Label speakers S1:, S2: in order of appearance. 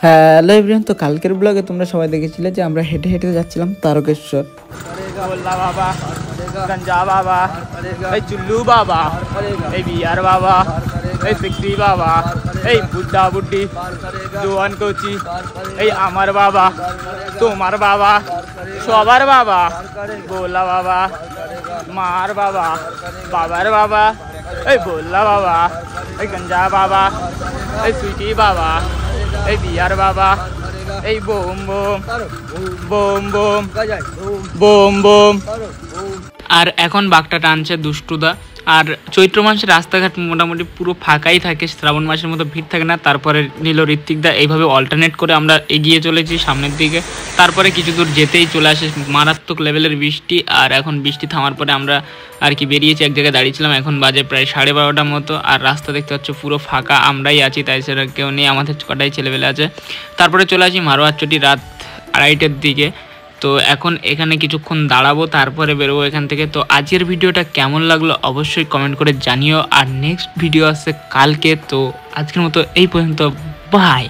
S1: Hello everyone, তো কালকের ব্লগে তোমরা সবাই দেখেছিলে যে আমরা হেঁটে হেঁটে যাচ্ছিলাম তারকেশ্বর।
S2: বাবা, গঞ্জা বাবা, এই চুল্লু বাবা, এই বিয়ার বাবা, এই সিক্সি বাবা, এই বুদ্ধা বুদ্ধি, জোয়ান কোচি, এই আমার বাবা, তোমার বাবা, সবার বাবা, গোলা বাবা, মার বাবা, বাবার বাবা, এই গোল্লা বাবা, এই গঞ্জা বাবা, এই সুইটি বাবা, এই বিয়ার বাবা, এই বোম বোম বোম বোম বোম বোম। আর এখন বাঘটা টানছে দুষ্টুদা। আর চৈত্র মাসে রাস্তাঘাট মোটামুটি পুরো ফাঁকাই থাকে, শ্রাবণ মাসের মতো ভিড় থাকে না। তারপরে নিল ঋত্বিকদা। এইভাবে অল্টারনেট করে আমরা এগিয়ে চলেছি সামনের দিকে। তারপরে কিছু দূর যেতেই চলে আসে মারাত্মক লেভেলের বৃষ্টি। আর এখন বৃষ্টি থামার পরে আমরা আর কি বেরিয়েছি, এক জায়গায় দাঁড়িয়েছিলাম। এখন বাজে প্রায় 12:30টার মতো। আর রাস্তা দেখতে পাচ্ছ পুরো ফাঁকা, আমরাই আছি, তাই সেটা কেউ নেই, আমাদের কটাই ছেলেবেলে আছে। তারপরে চলে আসি মারোয়ারচটি রাত 2:30টার দিকে। তো এখন এখানে কিছুক্ষণ দাঁড়াবো, তারপরে বেরোবো এখান থেকে। তো আজকের ভিডিওটা কেমন লাগলো অবশ্যই কমেন্ট করে জানিও। আর নেক্সট ভিডিও আসছে কালকে। তো আজকের মতো এই পর্যন্ত, বাই।